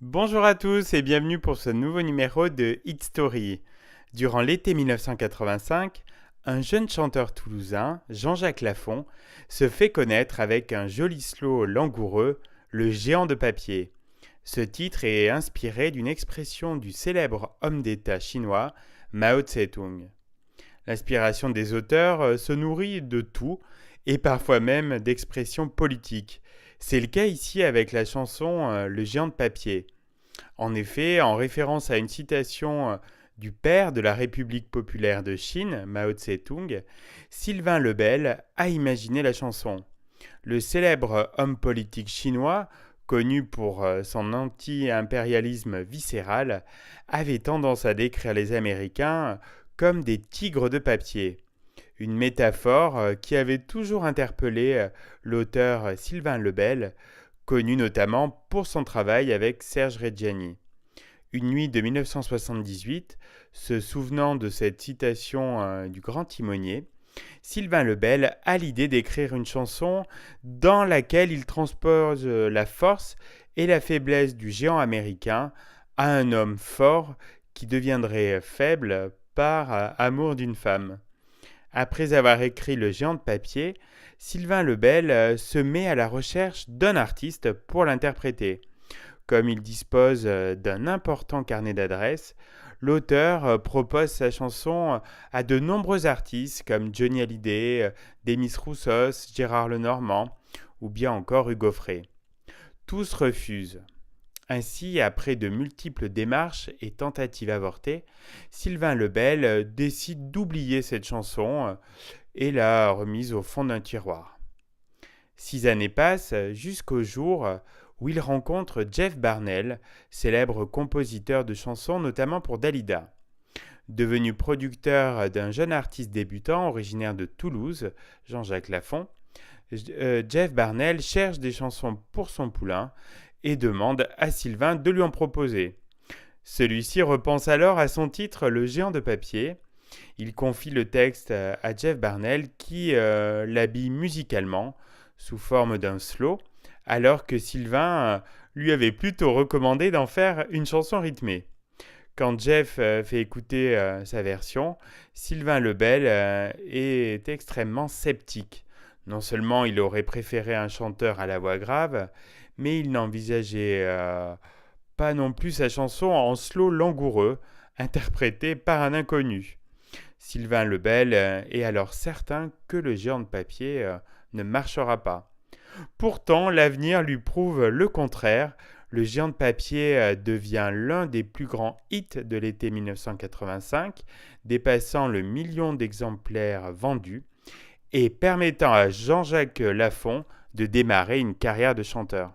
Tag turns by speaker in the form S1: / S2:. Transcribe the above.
S1: Bonjour à tous et bienvenue pour ce nouveau numéro de Hit Story. Durant l'été 1985, un jeune chanteur toulousain, Jean-Jacques Lafont, se fait connaître avec un joli slow langoureux, Le géant de papier. Ce titre est inspiré d'une expression du célèbre homme d'État chinois Mao Tse-tung. L'inspiration des auteurs se nourrit de tout et parfois même d'expressions politiques. C'est le cas ici avec la chanson Le géant de papier. En effet, en référence à une citation du père de la République populaire de Chine, Mao Tse-tung, Sylvain Lebel a imaginé la chanson. Le célèbre homme politique chinois, connu pour son anti-impérialisme viscéral, avait tendance à décrire les Américains comme des tigres de papier. Une métaphore qui avait toujours interpellé l'auteur Sylvain Lebel, connu notamment pour son travail avec Serge Reggiani. Une nuit de 1978, se souvenant de cette citation du grand timonier, Sylvain Lebel a l'idée d'écrire une chanson dans laquelle il transpose la force et la faiblesse du géant américain à un homme fort qui deviendrait faible par amour d'une femme. Après avoir écrit Le géant de papier, Sylvain Lebel se met à la recherche d'un artiste pour l'interpréter. Comme il dispose d'un important carnet d'adresses, l'auteur propose sa chanson à de nombreux artistes comme Johnny Hallyday, Demis Roussos, Gérard Lenormand ou bien encore Hugo Frey. Tous refusent. Ainsi, après de multiples démarches et tentatives avortées, Sylvain Lebel décide d'oublier cette chanson et l'a remise au fond d'un tiroir. 6 années passent jusqu'au jour où il rencontre Jeff Barnell, célèbre compositeur de chansons notamment pour Dalida. Devenu producteur d'un jeune artiste débutant originaire de Toulouse, Jean-Jacques Lafont, Jeff Barnell cherche des chansons pour son poulain et demande à Sylvain de lui en proposer. Celui-ci repense alors à son titre Le géant de papier. Il confie le texte à Jeff Barnell qui l'habille musicalement sous forme d'un slow, alors que Sylvain lui avait plutôt recommandé d'en faire une chanson rythmée. Quand Jeff fait écouter sa version, Sylvain Lebel est extrêmement sceptique. Non seulement il aurait préféré un chanteur à la voix grave, mais il n'envisageait pas non plus sa chanson en slow langoureux, interprétée par un inconnu. Sylvain Lebel est alors certain que le géant de papier ne marchera pas. Pourtant, l'avenir lui prouve le contraire. Le géant de papier devient l'un des plus grands hits de l'été 1985, dépassant le million d'exemplaires vendus et permettant à Jean-Jacques Lafont de démarrer une carrière de chanteur.